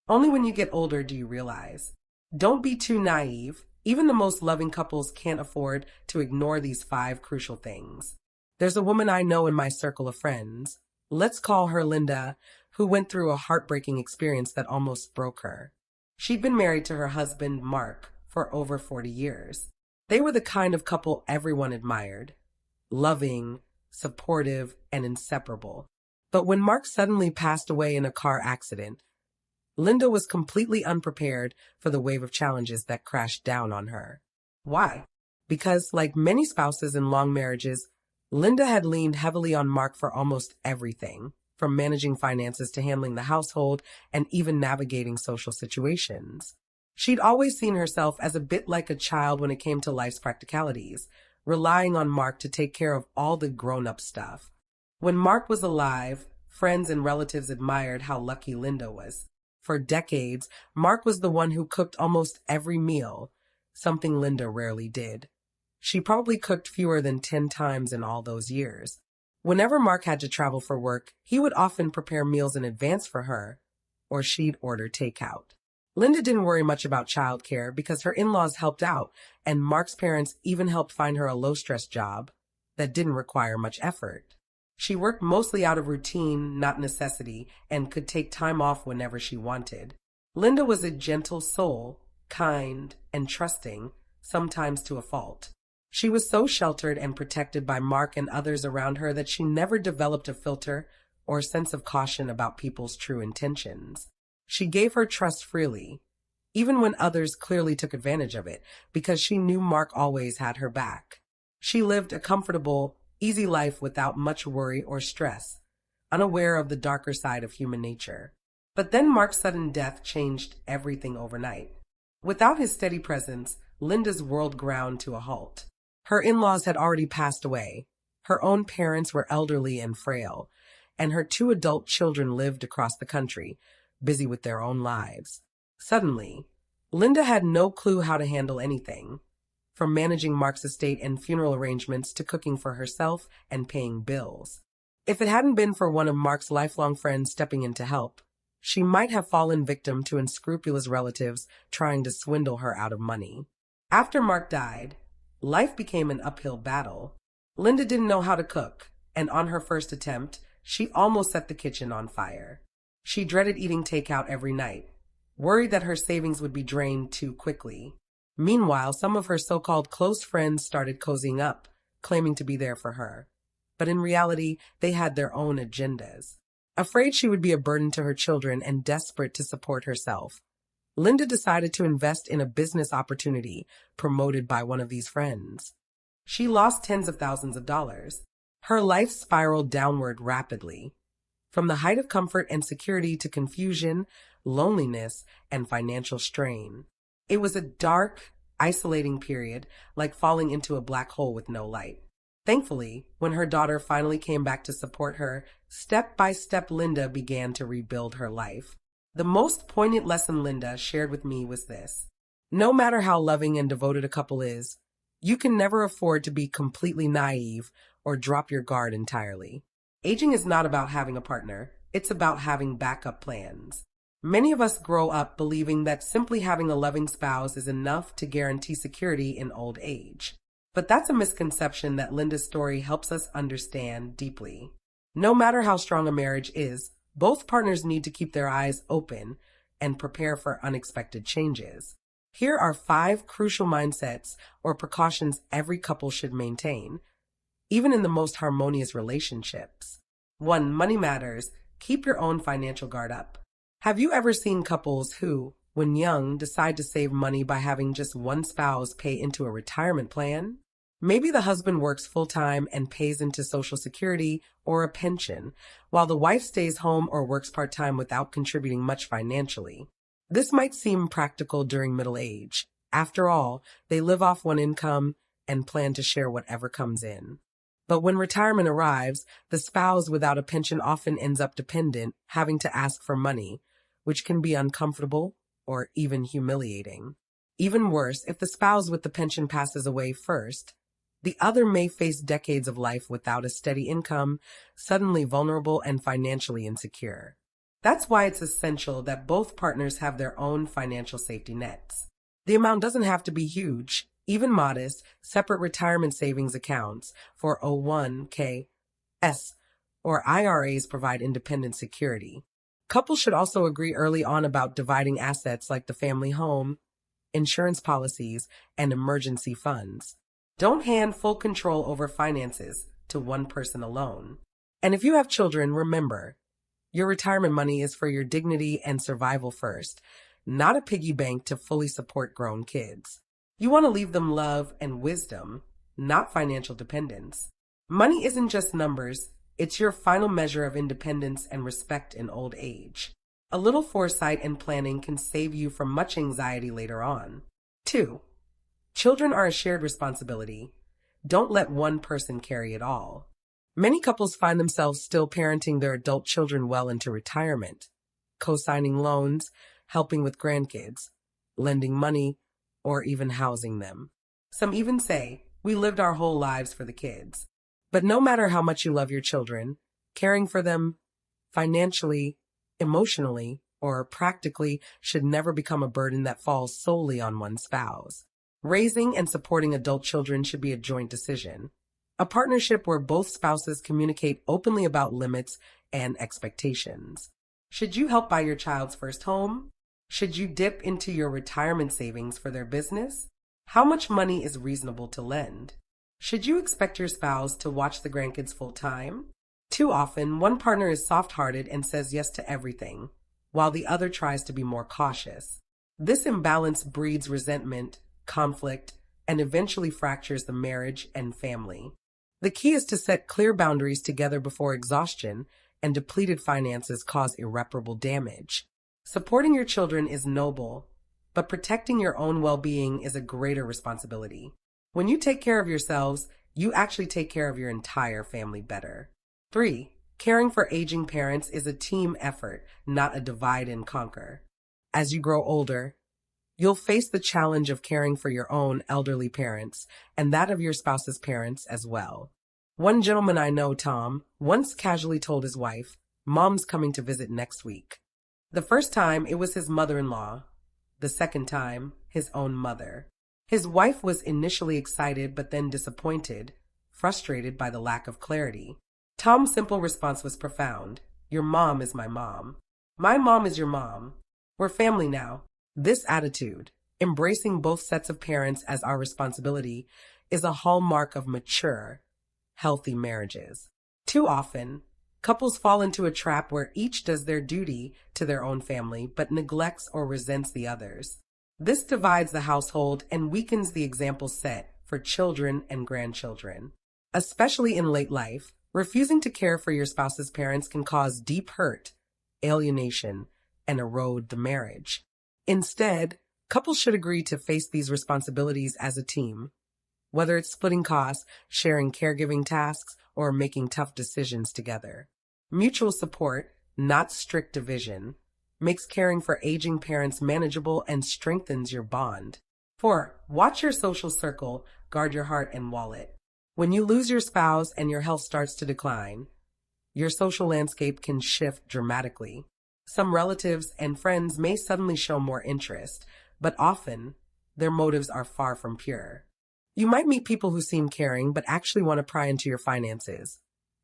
Only when you get older do you realize. Don't be too naive. Even the most loving couples can't afford to ignore these five crucial things. There's a woman I know in my circle of friends. Let's call her Linda, who went through a heartbreaking experience that almost broke her. She'd been married to her husband, Mark, for over 40 years. They were the kind of couple everyone admired. Loving, supportive, and inseparable. But when Mark suddenly passed away in a car accident, Linda was completely unprepared for the wave of challenges that crashed down on her. Why? Because, like many spouses in long marriages, Linda had leaned heavily on Mark for almost everything, from managing finances to handling the household and even navigating social situations. She'd always seen herself as a bit like a child when it came to life's practicalities, relying on Mark to take care of all the grown-up stuff. When Mark was alive, friends and relatives admired how lucky Linda was. For decades, Mark was the one who cooked almost every meal, something Linda rarely did. She probably cooked fewer than 10 times in all those years. Whenever Mark had to travel for work, he would often prepare meals in advance for her, or she'd order takeout. Linda didn't worry much about childcare because her in-laws helped out, and Mark's parents even helped find her a low-stress job that didn't require much effort. She worked mostly out of routine, not necessity, and could take time off whenever she wanted. Linda was a gentle soul, kind and trusting, sometimes to a fault. She was so sheltered and protected by Mark and others around her that she never developed a filter or sense of caution about people's true intentions. She gave her trust freely, even when others clearly took advantage of it, because she knew Mark always had her back. She lived a comfortable, easy life without much worry or stress, unaware of the darker side of human nature. But then Mark's sudden death changed everything overnight. Without his steady presence, Linda's world ground to a halt. Her in-laws had already passed away. Her own parents were elderly and frail, and her two adult children lived across the country, busy with their own lives. Suddenly, Linda had no clue how to handle anything, from managing Mark's estate and funeral arrangements to cooking for herself and paying bills. If it hadn't been for one of Mark's lifelong friends stepping in to help, she might have fallen victim to unscrupulous relatives trying to swindle her out of money. After Mark died, life became an uphill battle. Linda didn't know how to cook, and on her first attempt, she almost set the kitchen on fire. She dreaded eating takeout every night, worried that her savings would be drained too quickly. Meanwhile, some of her so-called close friends started cozying up, claiming to be there for her. But in reality, they had their own agendas. Afraid she would be a burden to her children and desperate to support herself, Linda decided to invest in a business opportunity promoted by one of these friends. She lost tens of thousands of dollars. Her life spiraled downward rapidly, from the height of comfort and security to confusion, loneliness, and financial strain. It was a dark, isolating period, like falling into a black hole with no light. Thankfully, when her daughter finally came back to support her, step by step Linda began to rebuild her life. The most poignant lesson Linda shared with me was this: no matter how loving and devoted a couple is, you can never afford to be completely naive or drop your guard entirely. Aging is not about having a partner, it's about having backup plans. Many of us grow up believing that simply having a loving spouse is enough to guarantee security in old age. But that's a misconception that Linda's story helps us understand deeply. No matter how strong a marriage is, both partners need to keep their eyes open and prepare for unexpected changes. Here are 5 crucial mindsets or precautions every couple should maintain, even in the most harmonious relationships. 1. Money matters. Keep your own financial guard up. Have you ever seen couples who, when young, decide to save money by having just one spouse pay into a retirement plan? Maybe the husband works full-time and pays into Social Security or a pension, while the wife stays home or works part-time without contributing much financially. This might seem practical during middle age. After all, they live off one income and plan to share whatever comes in. But when retirement arrives, the spouse without a pension often ends up dependent, having to ask for money, which can be uncomfortable or even humiliating. Even worse, if the spouse with the pension passes away first, the other may face decades of life without a steady income, suddenly vulnerable and financially insecure. That's why it's essential that both partners have their own financial safety nets. The amount doesn't have to be huge. Even modest, separate retirement savings accounts for 401(k)s or IRAs provide independent security. Couples should also agree early on about dividing assets like the family home, insurance policies, and emergency funds. Don't hand full control over finances to one person alone. And if you have children, remember, your retirement money is for your dignity and survival first, not a piggy bank to fully support grown kids. You want to leave them love and wisdom, not financial dependence. Money isn't just numbers, it's your final measure of independence and respect in old age. A little foresight and planning can save you from much anxiety later on. 2. Children are a shared responsibility. Don't let one person carry it all. Many couples find themselves still parenting their adult children well into retirement, co-signing loans, helping with grandkids, lending money, or even housing them. Some even say, we lived our whole lives for the kids. But no matter how much you love your children, caring for them financially, emotionally, or practically should never become a burden that falls solely on one spouse. Raising and supporting adult children should be a joint decision. A partnership where both spouses communicate openly about limits and expectations. Should you help buy your child's first home? Should you dip into your retirement savings for their business? How much money is reasonable to lend? Should you expect your spouse to watch the grandkids full time? Too often, one partner is soft-hearted and says yes to everything, while the other tries to be more cautious. This imbalance breeds resentment, conflict, and eventually fractures the marriage and family. The key is to set clear boundaries together before exhaustion and depleted finances cause irreparable damage. Supporting your children is noble, but protecting your own well-being is a greater responsibility. When you take care of yourselves, you actually take care of your entire family better. 3. Caring for aging parents is a team effort, not a divide and conquer. As you grow older, you'll face the challenge of caring for your own elderly parents and that of your spouse's parents as well. One gentleman I know, Tom, once casually told his wife, "Mom's coming to visit next week." The first time, it was his mother-in-law. The second time, his own mother. His wife was initially excited but then disappointed, frustrated by the lack of clarity. Tom's simple response was profound. "Your mom is my mom. My mom is your mom. We're family now." This attitude, embracing both sets of parents as our responsibility, is a hallmark of mature, healthy marriages. Too often, couples fall into a trap where each does their duty to their own family but neglects or resents the others. This divides the household and weakens the example set for children and grandchildren. Especially in late life, refusing to care for your spouse's parents can cause deep hurt, alienation, and erode the marriage. Instead, couples should agree to face these responsibilities as a team, whether it's splitting costs, sharing caregiving tasks, or making tough decisions together. Mutual support, not strict division, makes caring for aging parents manageable and strengthens your bond. 4. Watch your social circle, guard your heart and wallet. When you lose your spouse and your health starts to decline, your social landscape can shift dramatically. Some relatives and friends may suddenly show more interest, but often their motives are far from pure. You might meet people who seem caring but actually want to pry into your finances,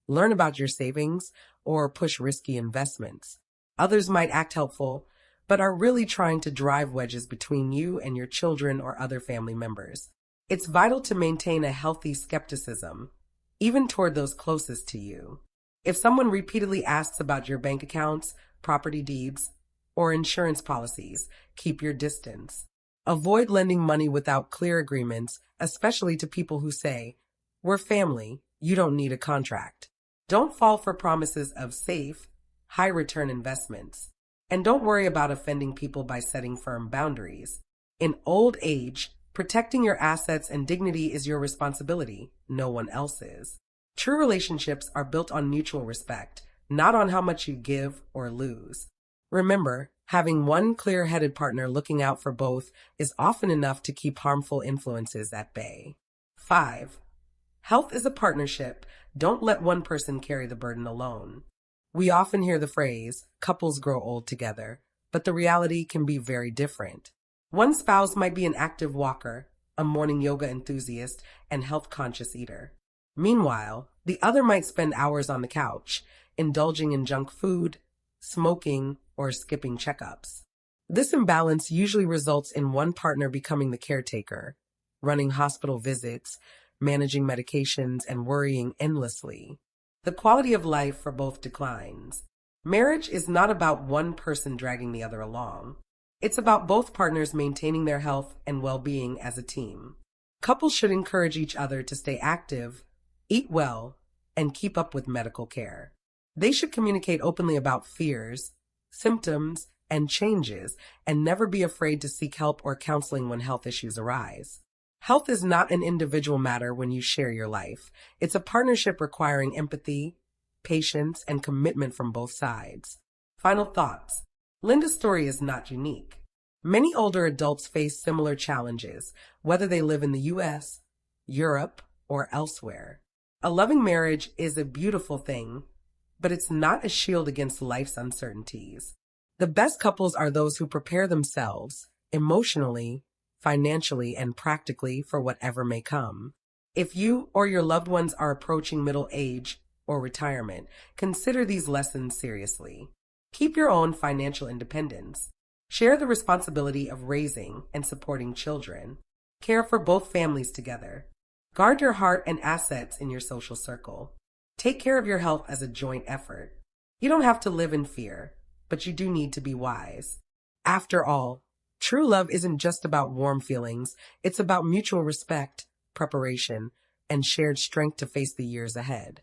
learn about your savings, or push risky investments. Others might act helpful, but are really trying to drive wedges between you and your children or other family members. It's vital to maintain a healthy skepticism, even toward those closest to you. If someone repeatedly asks about your bank accounts, property deeds, or insurance policies, keep your distance. Avoid lending money without clear agreements, especially to people who say, "We're family, you don't need a contract." Don't fall for promises of safe, high-return investments. And don't worry about offending people by setting firm boundaries. In old age, protecting your assets and dignity is your responsibility, no one else's. True relationships are built on mutual respect, not on how much you give or lose. Remember, having one clear-headed partner looking out for both is often enough to keep harmful influences at bay. 5. Health is a partnership. Don't let one person carry the burden alone. We often hear the phrase, couples grow old together, but the reality can be very different. One spouse might be an active walker, a morning yoga enthusiast, and health-conscious eater. Meanwhile, the other might spend hours on the couch, indulging in junk food, smoking, or skipping checkups. This imbalance usually results in one partner becoming the caretaker, running hospital visits, managing medications, and worrying endlessly. The quality of life for both declines. Marriage is not about one person dragging the other along. It's about both partners maintaining their health and well-being as a team. Couples should encourage each other to stay active, eat well, and keep up with medical care. They should communicate openly about fears, symptoms, and changes, and never be afraid to seek help or counseling when health issues arise. Health is not an individual matter when you share your life. It's a partnership requiring empathy, patience, and commitment from both sides. Final thoughts. Linda's story is not unique. Many older adults face similar challenges, whether they live in the US, Europe, or elsewhere. A loving marriage is a beautiful thing, but it's not a shield against life's uncertainties. The best couples are those who prepare themselves, emotionally, financially, and practically for whatever may come. If you or your loved ones are approaching middle age or retirement, consider these lessons seriously. Keep your own financial independence. Share the responsibility of raising and supporting children. Care for both families together. Guard your heart and assets in your social circle. Take care of your health as a joint effort. You don't have to live in fear, but you do need to be wise. After all, true love isn't just about warm feelings. It's about mutual respect, preparation, and shared strength to face the years ahead.